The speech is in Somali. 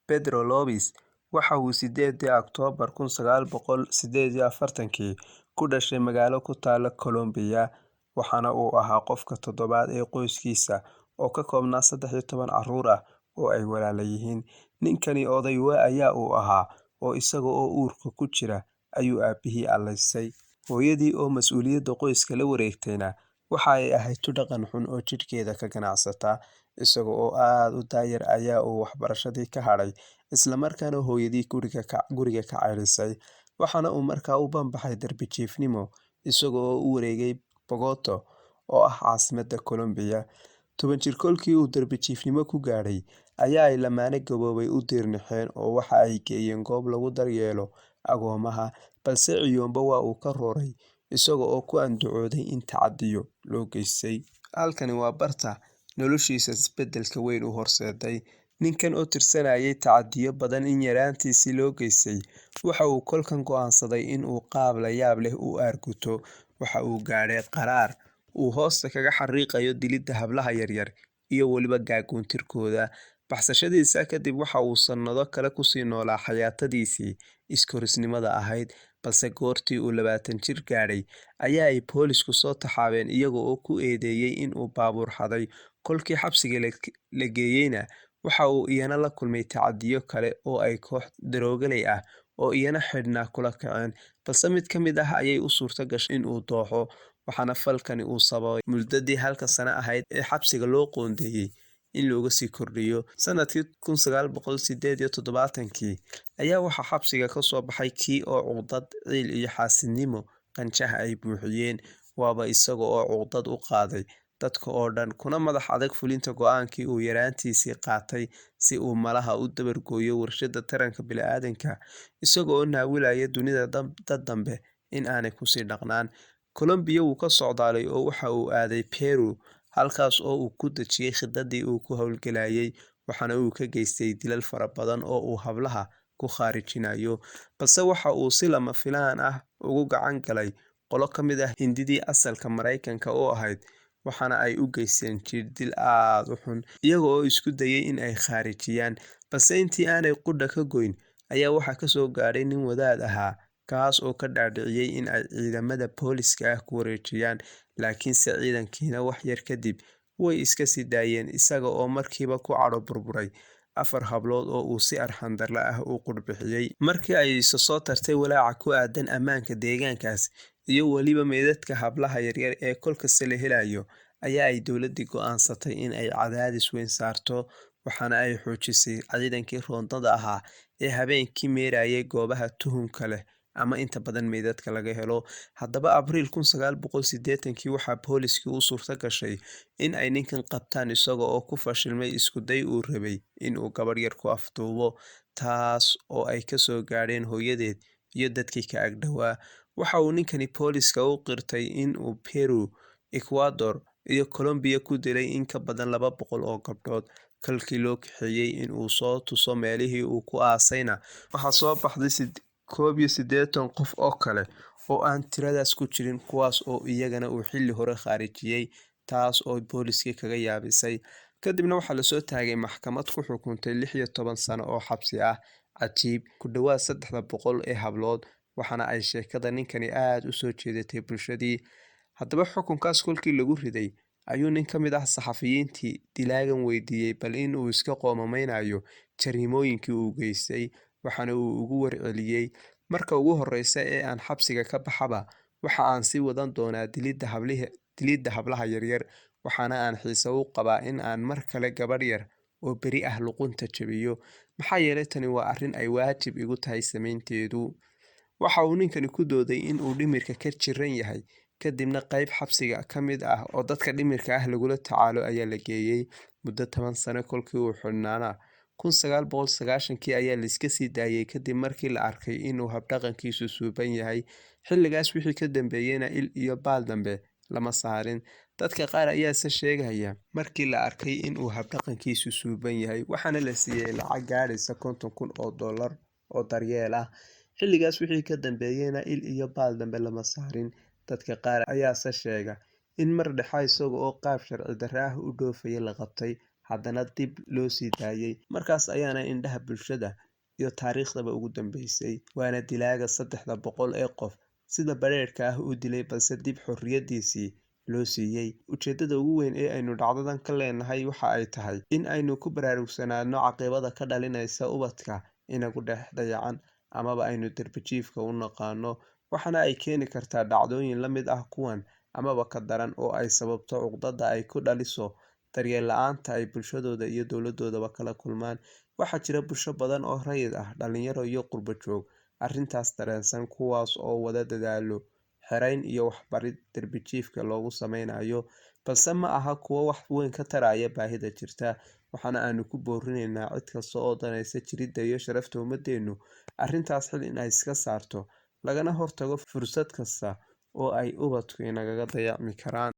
Pedro Lopes waxa uu 8 Oktoobar 1948 ku dhashay magaalo ku taalla Colombia, waxaana uu ahaa qofka toddobaad ee qoyskiisa oo ka koobnaa 13 carruur ah oo ay walaalo yihiin. Ninkani oday ayaa uu ahaa, oo isaga oo uurka ku jira ayuu aabbihii allaysay. Hooyadii oo mas'uuliyadda qoyska la wareegtayna waxa ay ahayd tu dhaqan xun oo jidhkeeda ka ganacsata. Isaga oo aad u daayar ayaa uu waxbarashadii ka hadhay, isla markaana hooyadii guriga ka cayrisay, waxaana uu markaa u banbaxay darbi-jiifnimo isaga oo u wareegay Bogotá oo ah caasimadda Colombia. 10 jir kolkii uu darbi-jiifnimo ku gaadhay ayaa ay lamaane gaboobay u diirnaxeen oo waxa ay geeyeen goob lagu daryeelo agoomaha, balse Ciyombo waa uu ka rooray isaga oo ku andacooday in tacaddiyo loo geystay. Halkani waa barta noloshiisa isbeddelka weyn u horseeday. Ninkan oo tirsanayay tacaddiyo badan in yaraantiisii loo geystay, waxa uu kolkan go'aansaday in uu qaab la yaab leh u aarguto. Waxa uu gaadhay qaraar uu hoosta kaga xariiqayo dilidda hablaha yaryar iyo weliba gaagoontirkooda. Baxsashadiisa kadib waxa uu sannado kale kusii noolaa xayaatadiisii iskorisnimada ahayd, balse goortii uu 20 jir gaadhay ayaa ay boolisku soo taxaabeen iyaga oo ku eedeeyay in uu baabuur xaday. Kolkii xabsiga la geeyeyna waxa uu iyana la kulmay tacaddiyo kale oo ay koox daroogoley ah oo iyana xidhnaa kula kaceen, balse mid ka mid ah ayay u suurto gashay in uu dooxo, waxaana falkani uu sababay muddadii 1 sano ahayd ee xabsiga loo qoondeeyay in looga sii kordhiyo. Sanadkii 1978 ayaa waxaa xabsiga ka soo baxay kii oo cuqdad, ciil iyo xaasidnimo qanjaha ay buuxiyeen. Waaba isaga oo cuqdad u qaaday dadka oo dhan, kuna madax adag fulinta go'aankii uu yaraantiisii qaatay si uu malaha u dabargooyo warshadda taranka bini'aadamka, isaga oo naawilaya dunida dad dambe in aanay kusii dhaqnaan. Colombia wuu ka socdaalay oo waxa uu aaday Peru, halkaas oo uu ku dejiyay khidadii uu ku hawlgalayay, waxaana uu ka geystay dilal fara badan oo uu hablaha ku khaarijinayo. Balse waxa uu si lama filaan ah ugu gacan galay qolo ka mid ah Hindidii asalka Maraykanka oo ahayd, waxaana ay u geysteen jirdil aad u xun, iyaga oo isku dayay in ay khaarijiyaan. Balse intii aanay qudha ka goyn ayaa waxaa ka soo gaadhay nin wadaad ahaa, kaas oo ka dhaadhiciyay in ay ciidamada booliska ah ku wareejiyaan, laakiinse ciidankiina wax yar kadib way iska sii daayeen isaga oo markiiba ku cadho burburay 4 hablood oo uu si arxan darro ah u qurbixiyay. Markii ay isa soo tartay walaaca ku aadan ammaanka deegaankaas iyo weliba meydadka hablaha yaryar ee kolkasta la helayo, ayaa ay dowladdii go'aansatay in ay cadaadis weyn saarto, waxaana ay xoojisay ciidankii roondada ahaa ee habeenkii meerayay goobaha tuhunka leh ama inta badan meydadka laga helo. Haddaba Abriil 1980 waxaa booliskii u suurto gashay in ay ninkan qabtaan isaga oo ku fashilmay isku day uu rabay in uu gabadh yar ku afduubo, taas oo ay ka soo gaadheen hooyadeed iyo dadkii ka ag dhowaa. Waxa uu ninkani booliska u qirtay in uu Peru, Ecuador iyo Colombia ku dilay in ka badan 200 oo gabdhood. Kalkii loo kaxeeyay in uu soo tuso meelihii uu ku aasayna waxaa soo baxday 81 qof oo kale oo aan tiradaas ku jirin, kuwaas oo iyagana uu xilli hore khaarijiyay, taas oo booliskii kaga yaabisay. Kadibna waxaa lasoo taagay maxkamad ku xukuntay 16 sano oo xabsi ah. Cajiib, ku dhawaad 300 ee hablood, waxaana ay sheekada ninkani aad u soo jeedatay bulshadii. Haddaba xukunkaas kolkii lagu riday ayuu nin ka mid ah saxafiyiintii dilaagan weydiiyey bal in uu iska qoomameynayo jariimooyinkii uu geystay, waxaana uu ugu warceliyey, marka ugu horreysa ee aan xabsiga ka baxaba waxa aan sii wadan doonaa dilidda hablaha yaryar, waxaana aan xiise u qabaa in aan mar kale gabadh yar oo beri ah luqunta jabiyo, maxaa yeelay tani waa arrin ay waajib igu tahay samaynteedu. Waxa uu ninkani ku dooday in uu dhimirka ka jiran yahay, kadibna qayb xabsiga ka mid ah oo dadka dhimirka ah lagula tacaalo ayaa la geeyey muddo 10 sano. Kolkii uu xidhnaana 1990 ayaa la iska sii daayay kadib markii la arkay inuu habdhaqankiisu suuban yahay. Xilligaas wixii ka dambeeyeyna il iyo baal dambe lama saarin. Dadka qaar ayaase sheegaya markii la arkay inuu habdhaqankiisu suuban yahay, waxaana la siiyey lacag gaadhaysa $50,000 oo daryeel ah. Xilligaas wixii ka dambeeyeyna il iyo baal dambe lama saarin. Dadka qaar ayaase sheega in mar dhexe isaga oo qaab sharci darro ah u dhoofaya la qabtay, haddana dib loo sii daayay. Markaas ayaana indhaha bulshada iyo taariikhdaba ugu dambeysay. Waana dilaaga 300 ee qof sida bareerka ah u dilay balse dib xorriyadiisii loo siiyay. Ujeedada ugu weyn ee aynu dhacdadan ka leenahay waxa ay tahay in aynu ku baraarugsanaano caaqibada ka dhalinaysa ubadka inagu dhex dayacan amaba aynu darbijiifka u naqaano. Waxaana ay keeni kartaa dhacdooyin la mid ah kuwan amaba ka daran oo ay sababto cuqdada ay ku dhaliso daryeel la'aanta ay bulshadooda iyo dowladoodaba kala kulmaan. Waxaa jira bulsho badan oo rayid ah, dhalinyaro iyo qurbo joog arrintaas dareensan, kuwaas oo wada dadaalo xereyn iyo waxbarid darbijiifka loogu sameynayo, balse ma aha kuwo wax weyn ka taraya baahida jirta. Waxaana aanu ku boorinaynaa cid kasta oo danaysa jirida iyo sharafta ummadeenu arrintaas xil in ay iska saarto, lagana hortago fursad kasta oo ay ubadku inagaga dayacmi karaan.